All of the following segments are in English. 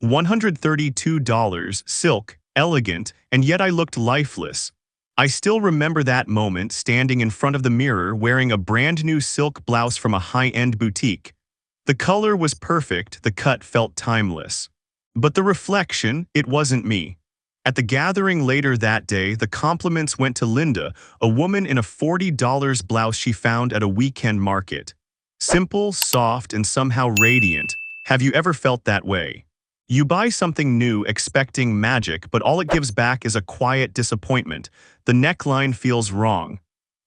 $132, silk, elegant, and yet I looked lifeless. I still remember that moment standing in front of the mirror wearing a brand new silk blouse from a high-end boutique. The color was perfect, the cut felt timeless. But the reflection, it wasn't me. At the gathering later that day, the compliments went to Linda, a woman in a $40 blouse she found at a weekend market. Simple, soft, and somehow radiant. Have you ever felt that way? You buy something new expecting magic, but all it gives back is a quiet disappointment. The neckline feels wrong.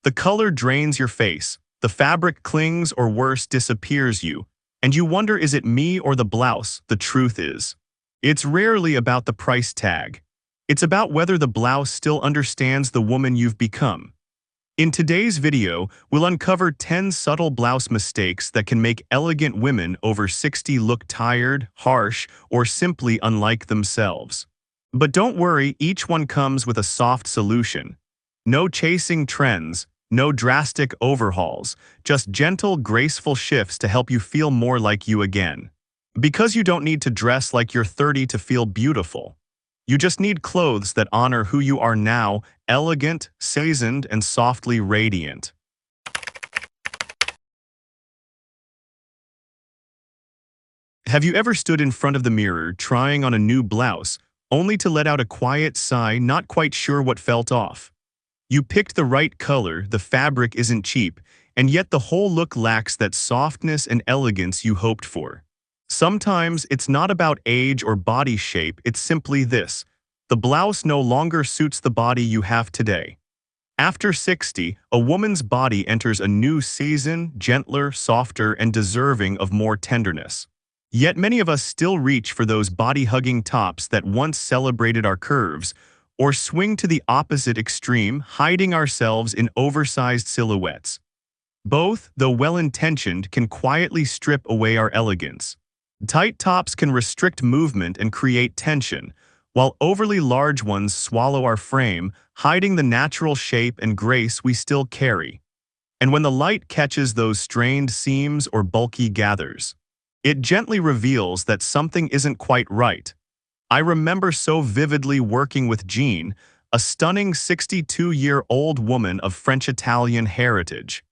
The color drains your face. The fabric clings or worse, disappears you. And you wonder, is it me or the blouse? The truth is, it's rarely about the price tag. It's about whether the blouse still understands the woman you've become. In today's video, we'll uncover 10 subtle blouse mistakes that can make elegant women over 60 look tired, harsh, or simply unlike themselves. But don't worry, each one comes with a soft solution. No chasing trends, no drastic overhauls, just gentle, graceful shifts to help you feel more like you again. Because you don't need to dress like you're 30 to feel beautiful. You just need clothes that honor who you are now, elegant, seasoned, and softly radiant. Have you ever stood in front of the mirror trying on a new blouse, only to let out a quiet sigh, not quite sure what felt off? You picked the right color, the fabric isn't cheap, and yet the whole look lacks that softness and elegance you hoped for. Sometimes it's not about age or body shape, it's simply this. The blouse no longer suits the body you have today. After 60, a woman's body enters a new season, gentler, softer, and deserving of more tenderness. Yet many of us still reach for those body-hugging tops that once celebrated our curves, or swing to the opposite extreme, hiding ourselves in oversized silhouettes. Both, though well-intentioned, can quietly strip away our elegance. Tight tops can restrict movement and create tension, while overly large ones swallow our frame, hiding the natural shape and grace we still carry. And when the light catches those strained seams or bulky gathers, it gently reveals that something isn't quite right. I remember so vividly working with Jean, a stunning 62-year-old woman of French-Italian heritage.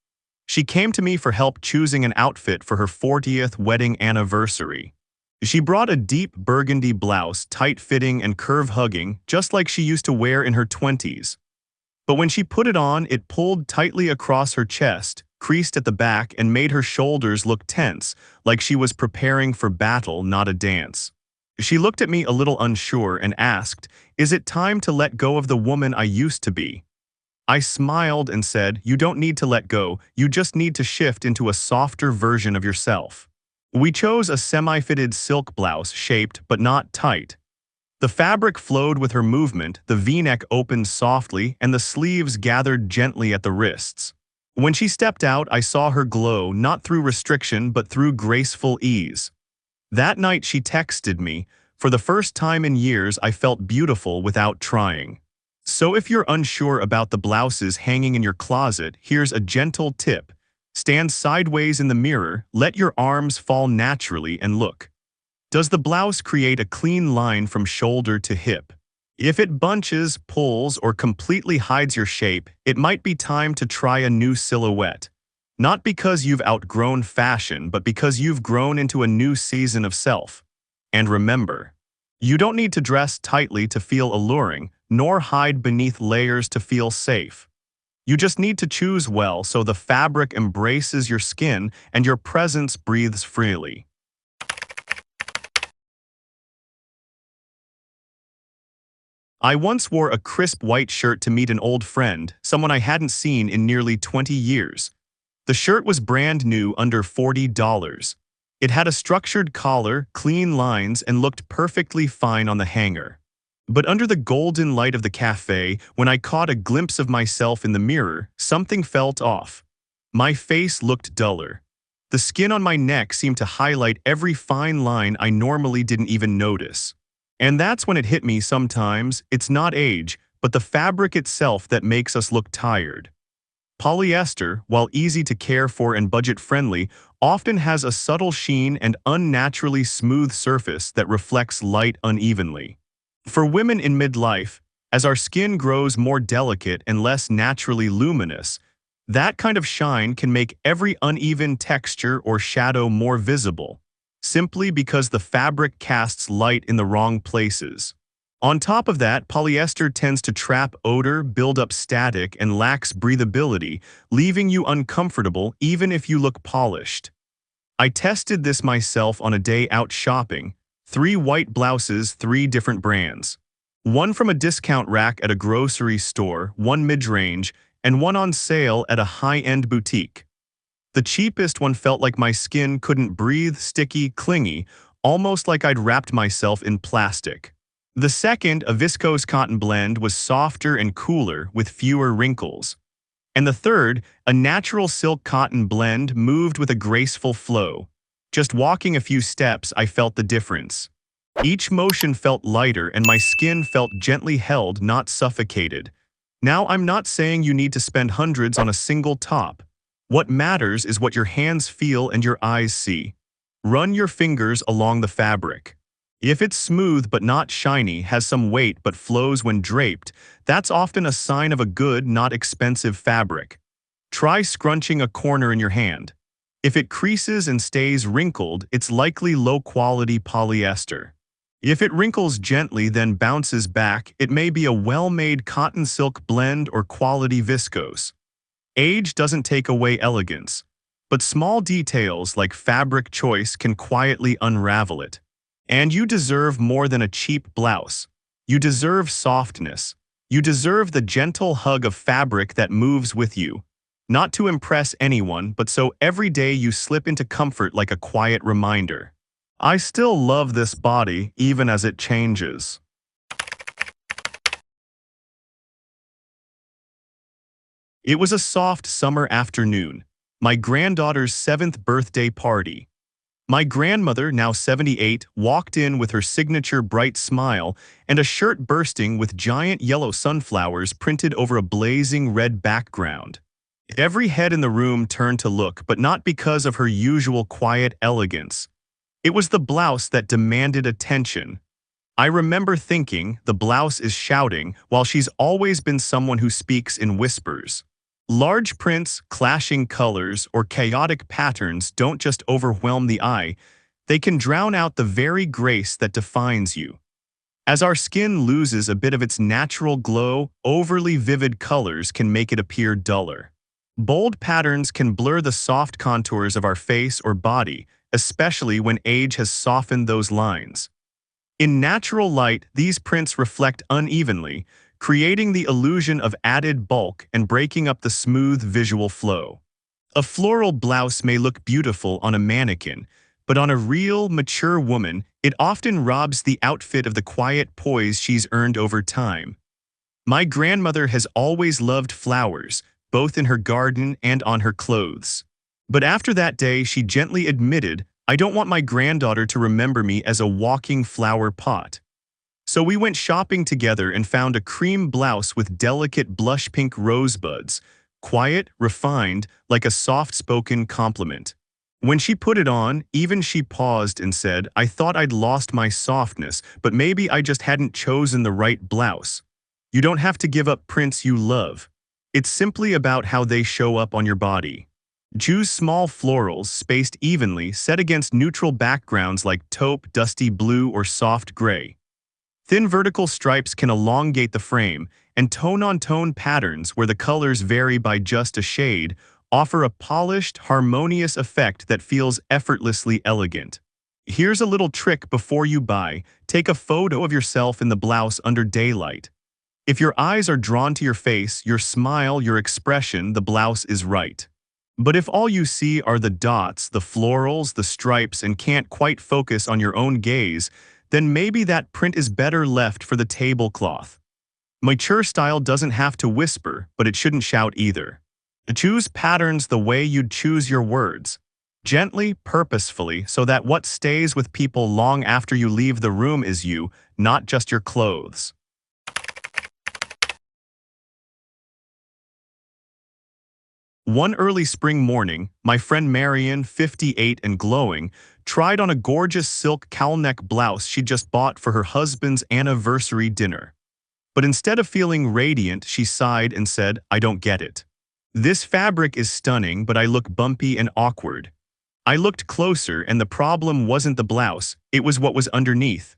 She came to me for help choosing an outfit for her 40th wedding anniversary. She brought a deep burgundy blouse, tight-fitting and curve-hugging, just like she used to wear in her 20s. But when she put it on, it pulled tightly across her chest, creased at the back, and made her shoulders look tense, like she was preparing for battle, not a dance. She looked at me a little unsure and asked, "Is it time to let go of the woman I used to be?" I smiled and said, "You don't need to let go, you just need to shift into a softer version of yourself." We chose a semi-fitted silk blouse, shaped but not tight. The fabric flowed with her movement, the V-neck opened softly, and the sleeves gathered gently at the wrists. When she stepped out, I saw her glow, not through restriction but through graceful ease. That night she texted me, "For the first time in years I felt beautiful without trying." So if you're unsure about the blouses hanging in your closet, here's a gentle tip. Stand sideways in the mirror, let your arms fall naturally, and look. Does the blouse create a clean line from shoulder to hip? If it bunches, pulls, or completely hides your shape, it might be time to try a new silhouette. Not because you've outgrown fashion, but because you've grown into a new season of self. And remember, you don't need to dress tightly to feel alluring, nor hide beneath layers to feel safe. You just need to choose well so the fabric embraces your skin and your presence breathes freely. I once wore a crisp white shirt to meet an old friend, someone I hadn't seen in nearly 20 years. The shirt was brand new, under $40. It had a structured collar, clean lines, and looked perfectly fine on the hanger. But under the golden light of the cafe, when I caught a glimpse of myself in the mirror, something felt off. My face looked duller. The skin on my neck seemed to highlight every fine line I normally didn't even notice. And that's when it hit me. Sometimes it's not age, but the fabric itself that makes us look tired. Polyester, while easy to care for and budget-friendly, often has a subtle sheen and unnaturally smooth surface that reflects light unevenly. For women in midlife, as our skin grows more delicate and less naturally luminous, that kind of shine can make every uneven texture or shadow more visible, simply because the fabric casts light in the wrong places. On top of that, polyester tends to trap odor, build up static, and lacks breathability, leaving you uncomfortable even if you look polished. I tested this myself on a day out shopping. 3 white blouses, 3 different brands. One from a discount rack at a grocery store, one mid-range, and one on sale at a high-end boutique. The cheapest one felt like my skin couldn't breathe, sticky, clingy, almost like I'd wrapped myself in plastic. The second, a viscose cotton blend, was softer and cooler with fewer wrinkles. And the third, a natural silk cotton blend, moved with a graceful flow. Just walking a few steps, I felt the difference. Each motion felt lighter and my skin felt gently held, not suffocated. Now, I'm not saying you need to spend hundreds on a single top. What matters is what your hands feel and your eyes see. Run your fingers along the fabric. If it's smooth but not shiny, has some weight but flows when draped, that's often a sign of a good, not expensive fabric. Try scrunching a corner in your hand. If it creases and stays wrinkled, it's likely low-quality polyester. If it wrinkles gently then bounces back, it may be a well-made cotton silk blend or quality viscose. Age doesn't take away elegance, but small details like fabric choice can quietly unravel it. And you deserve more than a cheap blouse. You deserve softness. You deserve the gentle hug of fabric that moves with you. Not to impress anyone, but so every day you slip into comfort like a quiet reminder. I still love this body, even as it changes. It was a soft summer afternoon, my granddaughter's 7th birthday party. My grandmother, now 78, walked in with her signature bright smile and a shirt bursting with giant yellow sunflowers printed over a blazing red background. Every head in the room turned to look, but not because of her usual quiet elegance. It was the blouse that demanded attention. I remember thinking, the blouse is shouting, while she's always been someone who speaks in whispers. Large prints, clashing colors, or chaotic patterns don't just overwhelm the eye, they can drown out the very grace that defines you. As our skin loses a bit of its natural glow, overly vivid colors can make it appear duller. Bold patterns can blur the soft contours of our face or body, especially when age has softened those lines. In natural light, these prints reflect unevenly, creating the illusion of added bulk and breaking up the smooth visual flow. A floral blouse may look beautiful on a mannequin, but on a real, mature woman, it often robs the outfit of the quiet poise she's earned over time. My grandmother has always loved flowers, both in her garden and on her clothes. But after that day, she gently admitted, "I don't want my granddaughter to remember me as a walking flower pot." So we went shopping together and found a cream blouse with delicate blush pink rosebuds, quiet, refined, like a soft-spoken compliment. When she put it on, even she paused and said, "I thought I'd lost my softness, but maybe I just hadn't chosen the right blouse." You don't have to give up prints you love. It's simply about how they show up on your body. Choose small florals, spaced evenly, set against neutral backgrounds like taupe, dusty blue, or soft gray. Thin vertical stripes can elongate the frame, and tone-on-tone patterns, where the colors vary by just a shade, offer a polished, harmonious effect that feels effortlessly elegant. Here's a little trick before you buy: take a photo of yourself in the blouse under daylight. If your eyes are drawn to your face, your smile, your expression, the blouse is right. But if all you see are the dots, the florals, the stripes, and can't quite focus on your own gaze, then maybe that print is better left for the tablecloth. Mature style doesn't have to whisper, but it shouldn't shout either. Choose patterns the way you'd choose your words. Gently, purposefully, so that what stays with people long after you leave the room is you, not just your clothes. One early spring morning, my friend Marion, 58 and glowing, tried on a gorgeous silk cowl-neck blouse she just bought for her husband's anniversary dinner. But instead of feeling radiant, she sighed and said, "I don't get it. This fabric is stunning, but I look bumpy and awkward." I looked closer, and the problem wasn't the blouse, it was what was underneath.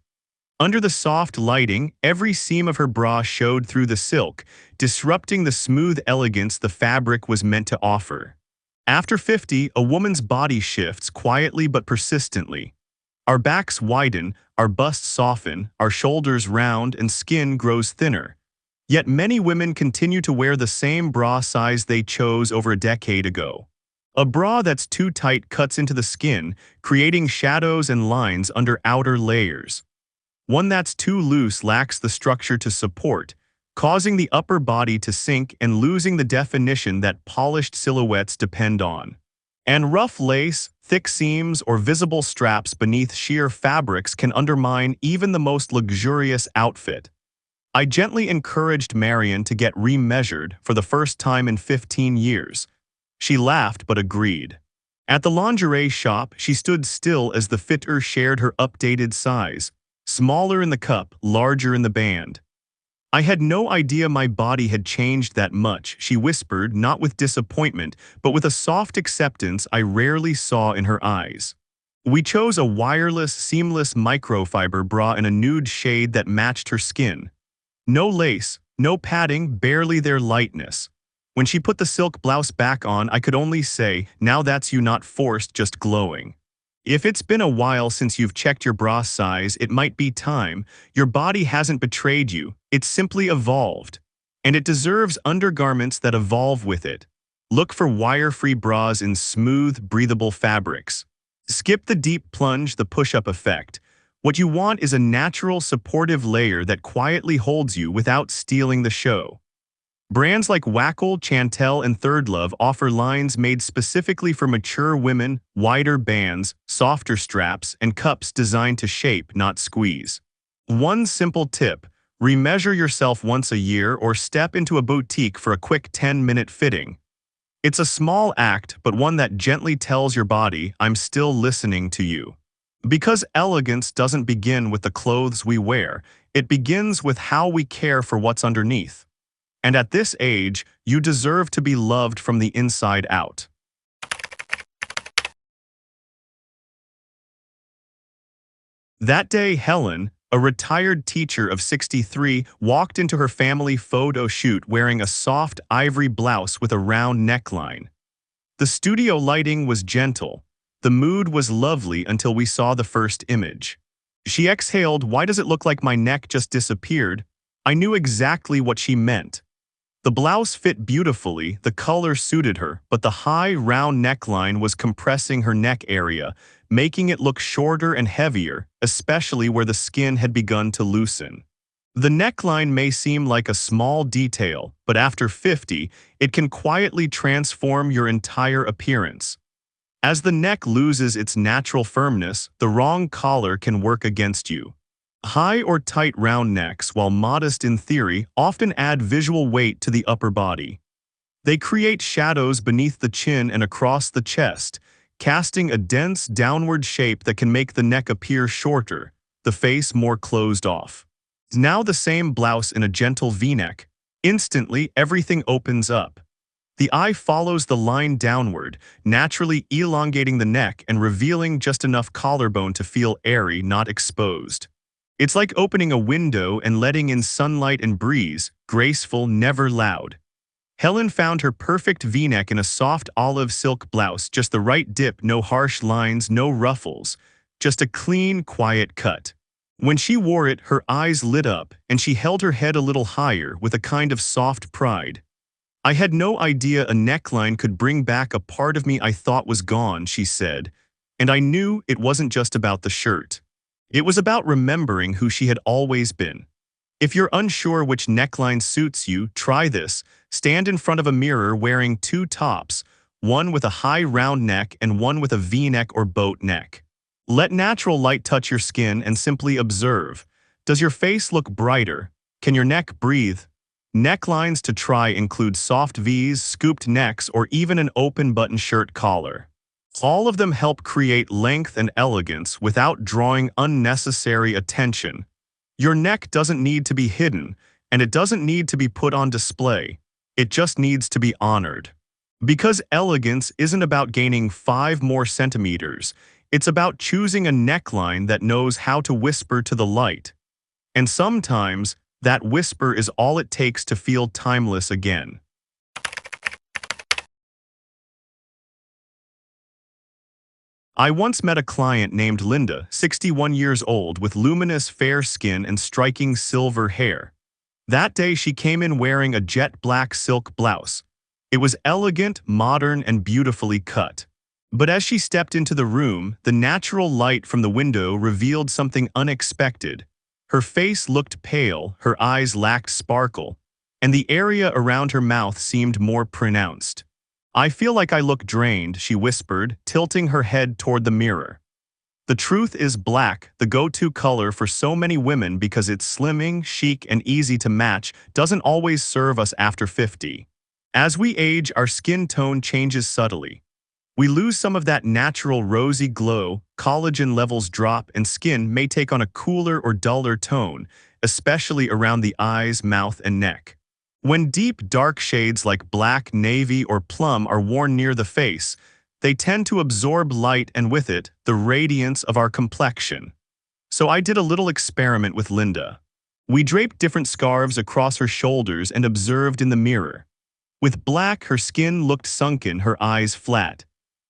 Under the soft lighting, every seam of her bra showed through the silk, disrupting the smooth elegance the fabric was meant to offer. After 50, a woman's body shifts quietly but persistently. Our backs widen, our busts soften, our shoulders round, and skin grows thinner. Yet many women continue to wear the same bra size they chose over a decade ago. A bra that's too tight cuts into the skin, creating shadows and lines under outer layers. One that's too loose lacks the structure to support, causing the upper body to sink and losing the definition that polished silhouettes depend on. And rough lace, thick seams, or visible straps beneath sheer fabrics can undermine even the most luxurious outfit. I gently encouraged Marion to get remeasured for the first time in 15 years. She laughed but agreed. At the lingerie shop, she stood still as the fitter shared her updated size. Smaller in the cup, larger in the band. "I had no idea my body had changed that much," she whispered, not with disappointment, but with a soft acceptance I rarely saw in her eyes. We chose a wireless, seamless microfiber bra in a nude shade that matched her skin. No lace, no padding, barely their lightness. When she put the silk blouse back on, I could only say, "Now that's you, not forced, just glowing." If it's been a while since you've checked your bra size, it might be time. Your body hasn't betrayed you, it's simply evolved. And it deserves undergarments that evolve with it. Look for wire-free bras in smooth, breathable fabrics. Skip the deep plunge, the push-up effect. What you want is a natural, supportive layer that quietly holds you without stealing the show. Brands like Wackle, Chantel, and Third Love offer lines made specifically for mature women, wider bands, softer straps, and cups designed to shape, not squeeze. One simple tip: remeasure yourself once a year or step into a boutique for a quick 10-minute fitting. It's a small act, but one that gently tells your body, "I'm still listening to you." Because elegance doesn't begin with the clothes we wear, it begins with how we care for what's underneath. And at this age, you deserve to be loved from the inside out. That day, Helen, a retired teacher of 63, walked into her family photo shoot wearing a soft ivory blouse with a round neckline. The studio lighting was gentle. The mood was lovely until we saw the first image. She exhaled, "Why does it look like my neck just disappeared?" I knew exactly what she meant. The blouse fit beautifully, the color suited her, but the high, round neckline was compressing her neck area, making it look shorter and heavier, especially where the skin had begun to loosen. The neckline may seem like a small detail, but after 50, it can quietly transform your entire appearance. As the neck loses its natural firmness, the wrong collar can work against you. High or tight round necks, while modest in theory, often add visual weight to the upper body. They create shadows beneath the chin and across the chest, casting a dense downward shape that can make the neck appear shorter, the face more closed off. Now the same blouse in a gentle V-neck. Instantly, everything opens up. The eye follows the line downward, naturally elongating the neck and revealing just enough collarbone to feel airy, not exposed. It's like opening a window and letting in sunlight and breeze, graceful, never loud. Helen found her perfect V-neck in a soft olive silk blouse, just the right dip, no harsh lines, no ruffles, just a clean, quiet cut. When she wore it, her eyes lit up, and she held her head a little higher with a kind of soft pride. "I had no idea a neckline could bring back a part of me I thought was gone," she said, and I knew it wasn't just about the shirt. It was about remembering who she had always been. If you're unsure which neckline suits you, try this. Stand in front of a mirror wearing two tops, one with a high round neck and one with a V-neck or boat neck. Let natural light touch your skin and simply observe. Does your face look brighter? Can your neck breathe? Necklines to try include soft V's, scooped necks, or even an open button shirt collar. All of them help create length and elegance without drawing unnecessary attention. Your neck doesn't need to be hidden, and it doesn't need to be put on display. It just needs to be honored. Because elegance isn't about gaining 5 more centimeters, it's about choosing a neckline that knows how to whisper to the light. And sometimes, that whisper is all it takes to feel timeless again. I once met a client named Linda, 61 years old, with luminous fair skin and striking silver hair. That day she came in wearing a jet black silk blouse. It was elegant, modern, and beautifully cut. But as she stepped into the room, the natural light from the window revealed something unexpected. Her face looked pale, her eyes lacked sparkle, and the area around her mouth seemed more pronounced. "I feel like I look drained," she whispered, tilting her head toward the mirror. The truth is, black, the go-to color for so many women because it's slimming, chic, and easy to match, doesn't always serve us after 50. As we age, our skin tone changes subtly. We lose some of that natural rosy glow, collagen levels drop, and skin may take on a cooler or duller tone, especially around the eyes, mouth, and neck. When deep, dark shades like black, navy, or plum are worn near the face, they tend to absorb light and with it, the radiance of our complexion. So I did a little experiment with Linda. We draped different scarves across her shoulders and observed in the mirror. With black, her skin looked sunken, her eyes flat.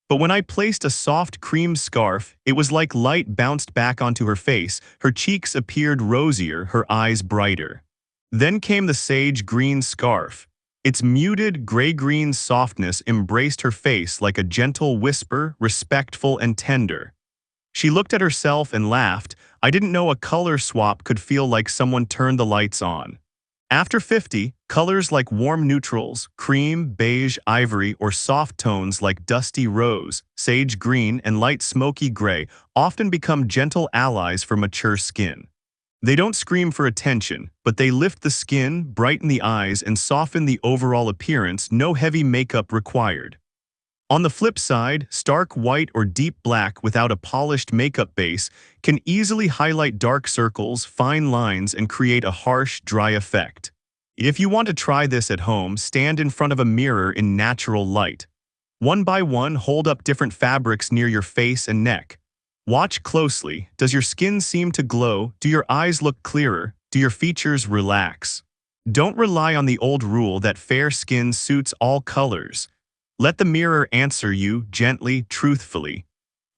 But when I placed a soft cream scarf, it was like light bounced back onto her face, her cheeks appeared rosier, her eyes brighter. Then came the sage green scarf. Its muted gray-green softness embraced her face like a gentle whisper, respectful and tender. She looked at herself and laughed. I didn't know a color swap could feel like someone turned the lights on. After 50, colors like warm neutrals, cream, beige, ivory, or soft tones like dusty rose, sage green, and light smoky gray often become gentle allies for mature skin. They don't scream for attention, but they lift the skin, brighten the eyes, and soften the overall appearance, no heavy makeup required. On the flip side, stark white or deep black without a polished makeup base can easily highlight dark circles, fine lines, and create a harsh, dry effect. If you want to try this at home, stand in front of a mirror in natural light. One by one, hold up different fabrics near your face and neck. Watch closely. Does your skin seem to glow? Do your eyes look clearer? Do your features relax? Don't rely on the old rule that fair skin suits all colors. Let the mirror answer you gently, truthfully.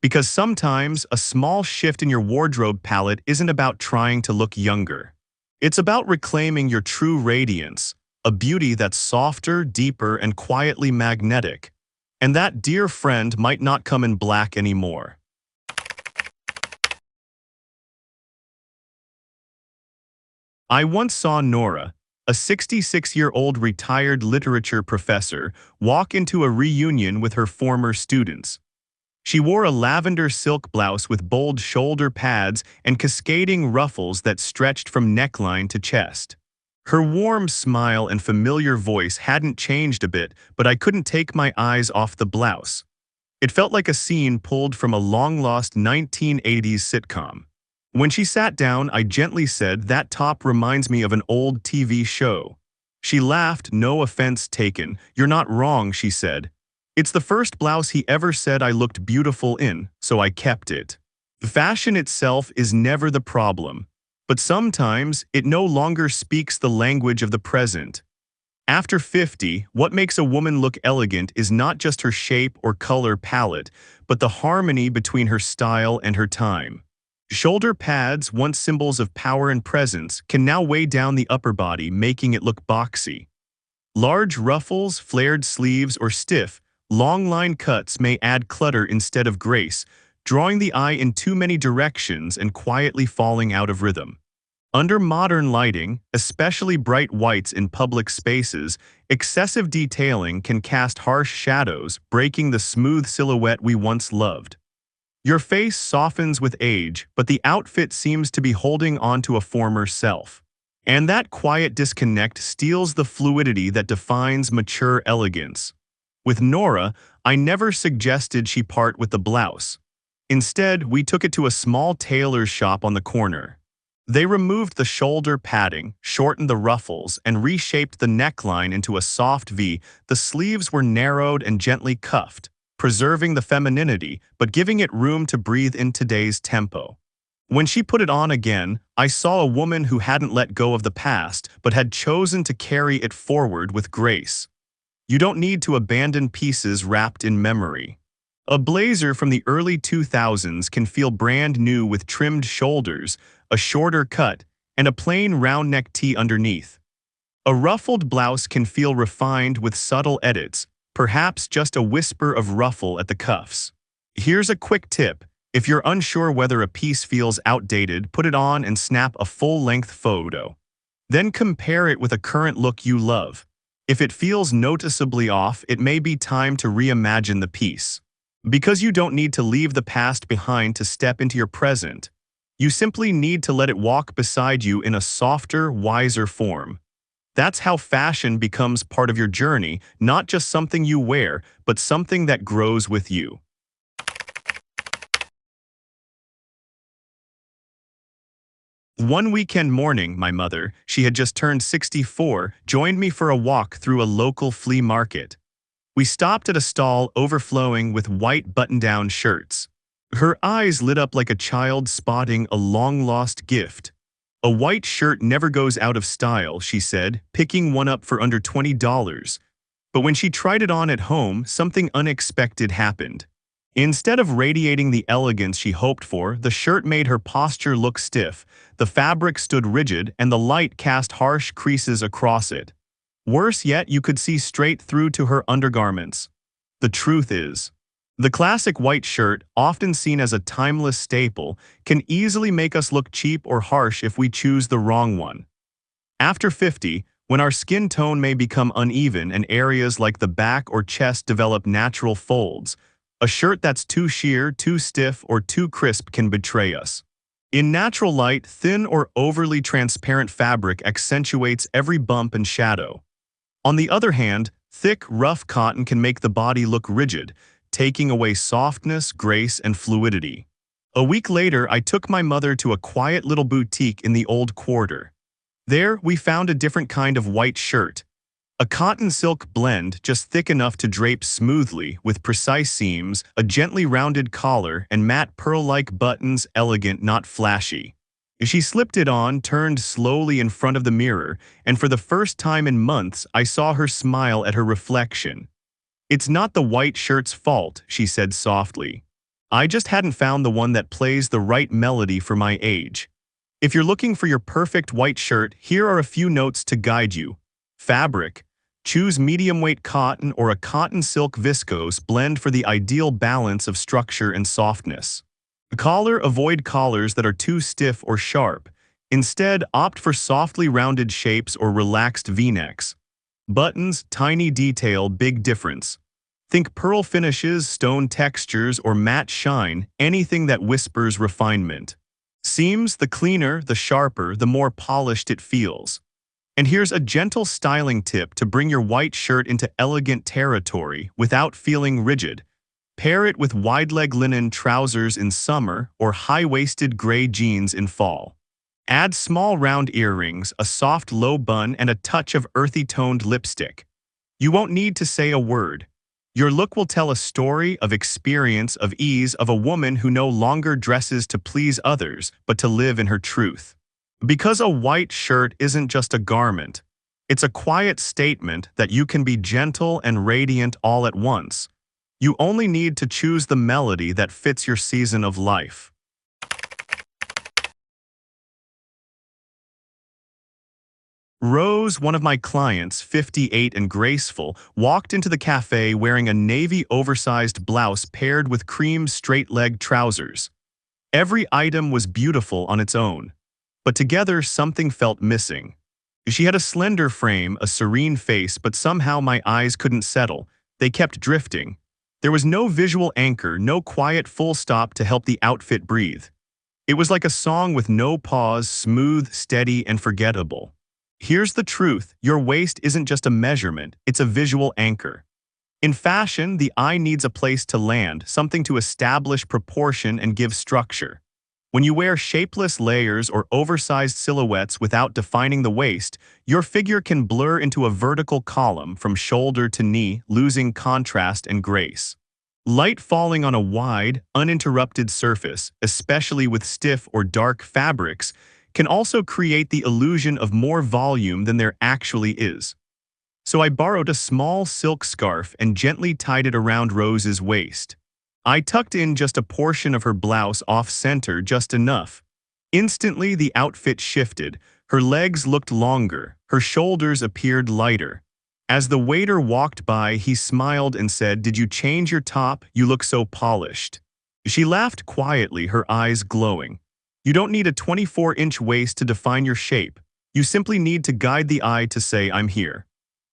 Because sometimes a small shift in your wardrobe palette isn't about trying to look younger. It's about reclaiming your true radiance, a beauty that's softer, deeper, and quietly magnetic. And that dear friend might not come in black anymore. I once saw Nora, a 66-year-old retired literature professor, walk into a reunion with her former students. She wore a lavender silk blouse with bold shoulder pads and cascading ruffles that stretched from neckline to chest. Her warm smile and familiar voice hadn't changed a bit, but I couldn't take my eyes off the blouse. It felt like a scene pulled from a long-lost 1980s sitcom. When she sat down, I gently said, "That top reminds me of an old TV show." She laughed, no offense taken. "You're not wrong," she said. "It's the first blouse he ever said I looked beautiful in, so I kept it." Fashion itself is never the problem, but sometimes it no longer speaks the language of the present. After 50, what makes a woman look elegant is not just her shape or color palette, but the harmony between her style and her time. Shoulder pads, once symbols of power and presence, can now weigh down the upper body, making it look boxy. Large ruffles, flared sleeves, or stiff, long line cuts may add clutter instead of grace, drawing the eye in too many directions and quietly falling out of rhythm. Under modern lighting, especially bright whites in public spaces, excessive detailing can cast harsh shadows, breaking the smooth silhouette we once loved. Your face softens with age, but the outfit seems to be holding on to a former self. And that quiet disconnect steals the fluidity that defines mature elegance. With Nora, I never suggested she part with the blouse. Instead, we took it to a small tailor's shop on the corner. They removed the shoulder padding, shortened the ruffles, and reshaped the neckline into a soft V. The sleeves were narrowed and gently cuffed, preserving the femininity but giving it room to breathe in today's tempo. When she put it on again, I saw a woman who hadn't let go of the past but had chosen to carry it forward with grace. You don't need to abandon pieces wrapped in memory. A blazer from the early 2000s can feel brand new with trimmed shoulders, a shorter cut, and a plain round neck tee underneath. A ruffled blouse can feel refined with subtle edits, perhaps just a whisper of ruffle at the cuffs. Here's a quick tip. If you're unsure whether a piece feels outdated, put it on and snap a full-length photo. Then compare it with a current look you love. If it feels noticeably off, it may be time to reimagine the piece. Because you don't need to leave the past behind to step into your present. You simply need to let it walk beside you in a softer, wiser form. That's how fashion becomes part of your journey, not just something you wear, but something that grows with you. One weekend morning, my mother, she had just turned 64, joined me for a walk through a local flea market. We stopped at a stall overflowing with white button-down shirts. Her eyes lit up like a child spotting a long-lost gift. A white shirt never goes out of style, she said, picking one up for under $20. But when she tried it on at home, something unexpected happened. Instead of radiating the elegance she hoped for, the shirt made her posture look stiff, the fabric stood rigid, and the light cast harsh creases across it. Worse yet, you could see straight through to her undergarments. The truth is, the classic white shirt, often seen as a timeless staple, can easily make us look cheap or harsh if we choose the wrong one. After 50, when our skin tone may become uneven and areas like the back or chest develop natural folds, a shirt that's too sheer, too stiff, or too crisp can betray us. In natural light, thin or overly transparent fabric accentuates every bump and shadow. On the other hand, thick, rough cotton can make the body look rigid, taking away softness, grace, and fluidity. A week later, I took my mother to a quiet little boutique in the Old Quarter. There, we found a different kind of white shirt. A cotton-silk blend just thick enough to drape smoothly, with precise seams, a gently rounded collar, and matte pearl-like buttons, elegant, not flashy. She slipped it on, turned slowly in front of the mirror, and for the first time in months, I saw her smile at her reflection. "It's not the white shirt's fault," she said softly. "I just hadn't found the one that plays the right melody for my age." If you're looking for your perfect white shirt, here are a few notes to guide you. Fabric. Choose medium-weight cotton or a cotton-silk viscose blend for the ideal balance of structure and softness. Collar. Avoid collars that are too stiff or sharp. Instead, opt for softly rounded shapes or relaxed V-necks. Buttons. Tiny detail, big difference. Think pearl finishes, stone textures, or matte shine, anything that whispers refinement. Seams. The cleaner, the sharper, the more polished it feels. And here's a gentle styling tip to bring your white shirt into elegant territory without feeling rigid. Pair it with wide-leg linen trousers in summer or high-waisted gray jeans in fall. Add small round earrings, a soft low bun, and a touch of earthy-toned lipstick. You won't need to say a word. Your look will tell a story of experience, of ease, of a woman who no longer dresses to please others, but to live in her truth. Because a white shirt isn't just a garment, it's a quiet statement that you can be gentle and radiant all at once. You only need to choose the melody that fits your season of life. Rose, one of my clients, 58 and graceful, walked into the cafe wearing a navy oversized blouse paired with cream straight-leg trousers. Every item was beautiful on its own, but together something felt missing. She had a slender frame, a serene face, but somehow my eyes couldn't settle. They kept drifting. There was no visual anchor, no quiet full stop to help the outfit breathe. It was like a song with no pause, smooth, steady, and forgettable. Here's the truth, your waist isn't just a measurement, it's a visual anchor. In fashion, the eye needs a place to land, something to establish proportion and give structure. When you wear shapeless layers or oversized silhouettes without defining the waist, your figure can blur into a vertical column from shoulder to knee, losing contrast and grace. Light falling on a wide, uninterrupted surface, especially with stiff or dark fabrics, can also create the illusion of more volume than there actually is. So I borrowed a small silk scarf and gently tied it around Rose's waist. I tucked in just a portion of her blouse off-center, just enough. Instantly, the outfit shifted. Her legs looked longer, her shoulders appeared lighter. As the waiter walked by, he smiled and said, "Did you change your top? You look so polished." She laughed quietly, her eyes glowing. You don't need a 24-inch waist to define your shape. You simply need to guide the eye to say, "I'm here."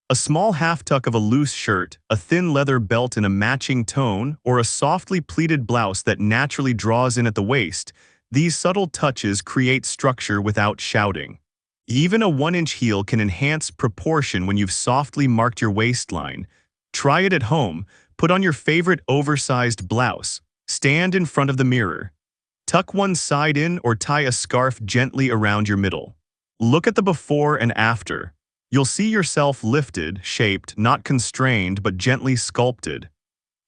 A small half-tuck of a loose shirt, a thin leather belt in a matching tone, or a softly pleated blouse that naturally draws in at the waist, these subtle touches create structure without shouting. Even a 1-inch heel can enhance proportion when you've softly marked your waistline. Try it at home, put on your favorite oversized blouse, stand in front of the mirror. Tuck one side in or tie a scarf gently around your middle. Look at the before and after. You'll see yourself lifted, shaped, not constrained, but gently sculpted.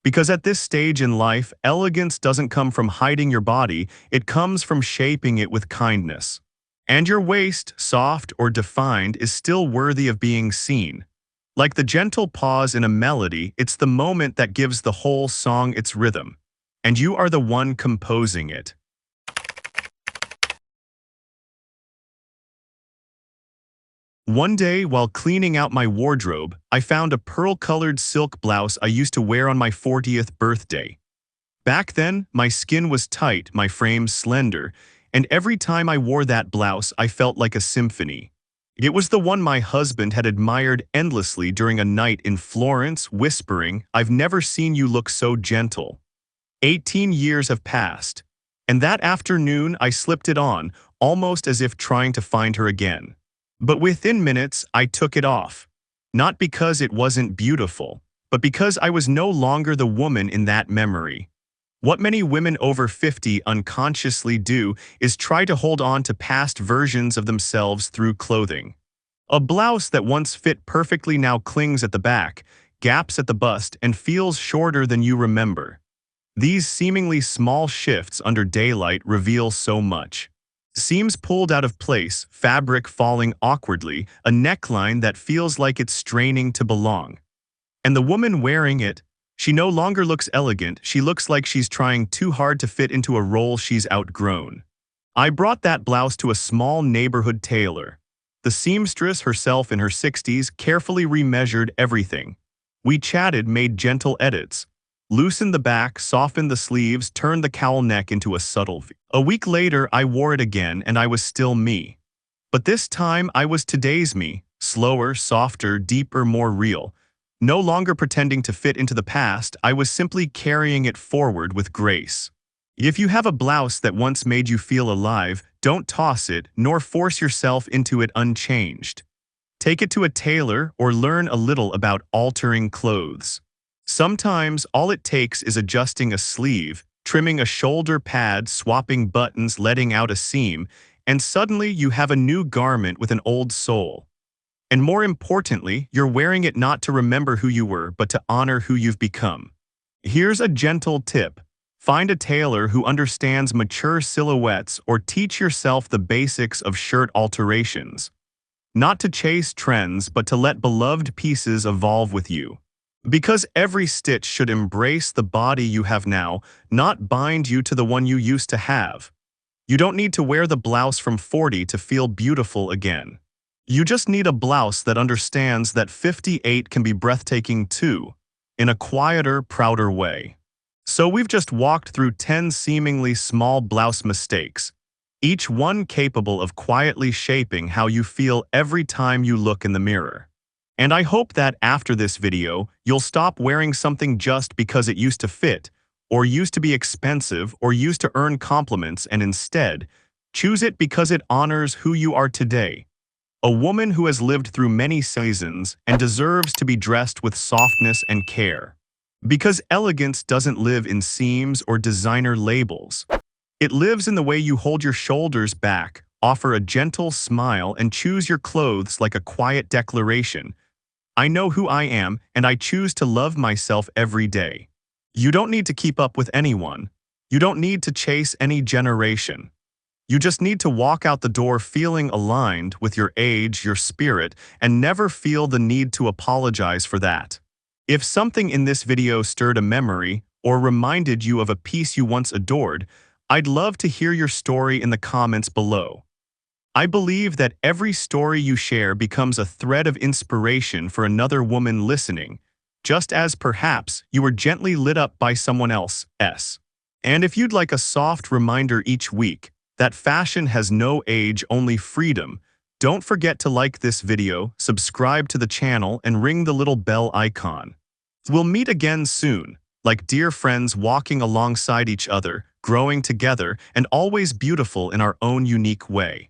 Because at this stage in life, elegance doesn't come from hiding your body, it comes from shaping it with kindness. And your waist, soft or defined, is still worthy of being seen. Like the gentle pause in a melody, it's the moment that gives the whole song its rhythm. And you are the one composing it. One day, while cleaning out my wardrobe, I found a pearl-colored silk blouse I used to wear on my 40th birthday. Back then, my skin was tight, my frame slender, and every time I wore that blouse, I felt like a symphony. It was the one my husband had admired endlessly during a night in Florence, whispering, "I've never seen you look so gentle." 18 years have passed, and that afternoon I slipped it on, almost as if trying to find her again. But within minutes, I took it off. Not because it wasn't beautiful, but because I was no longer the woman in that memory. What many women over 50 unconsciously do is try to hold on to past versions of themselves through clothing. A blouse that once fit perfectly now clings at the back, gaps at the bust, and feels shorter than you remember. These seemingly small shifts under daylight reveal so much. Seams pulled out of place, fabric falling awkwardly, a neckline that feels like it's straining to belong. And the woman wearing it, she no longer looks elegant, she looks like she's trying too hard to fit into a role she's outgrown. I brought that blouse to a small neighborhood tailor. The seamstress, herself in her 60s, carefully remeasured everything. We chatted, made gentle edits. Loosened the back, softened the sleeves, turned the cowl neck into a subtle V. A week later, I wore it again, and I was still me. But this time, I was today's me, slower, softer, deeper, more real. No longer pretending to fit into the past, I was simply carrying it forward with grace. If you have a blouse that once made you feel alive, don't toss it, nor force yourself into it unchanged. Take it to a tailor or learn a little about altering clothes. Sometimes, all it takes is adjusting a sleeve, trimming a shoulder pad, swapping buttons, letting out a seam, and suddenly you have a new garment with an old soul. And more importantly, you're wearing it not to remember who you were, but to honor who you've become. Here's a gentle tip. Find a tailor who understands mature silhouettes or teach yourself the basics of shirt alterations. Not to chase trends, but to let beloved pieces evolve with you. Because every stitch should embrace the body you have now, not bind you to the one you used to have. You don't need to wear the blouse from 40 to feel beautiful again. You just need a blouse that understands that 58 can be breathtaking too, in a quieter, prouder way. So we've just walked through 10 seemingly small blouse mistakes, each one capable of quietly shaping how you feel every time you look in the mirror. And I hope that after this video, you'll stop wearing something just because it used to fit, or used to be expensive, or used to earn compliments, and instead, choose it because it honors who you are today. A woman who has lived through many seasons and deserves to be dressed with softness and care. Because elegance doesn't live in seams or designer labels. It lives in the way you hold your shoulders back, offer a gentle smile, and choose your clothes like a quiet declaration. I know who I am, and I choose to love myself every day. You don't need to keep up with anyone. You don't need to chase any generation. You just need to walk out the door feeling aligned with your age, your spirit, and never feel the need to apologize for that. If something in this video stirred a memory or reminded you of a piece you once adored, I'd love to hear your story in the comments below. I believe that every story you share becomes a thread of inspiration for another woman listening, just as perhaps you were gently lit up by someone else's. And if you'd like a soft reminder each week that fashion has no age, only freedom, don't forget to like this video, subscribe to the channel, and ring the little bell icon. We'll meet again soon, like dear friends walking alongside each other, growing together, and always beautiful in our own unique way.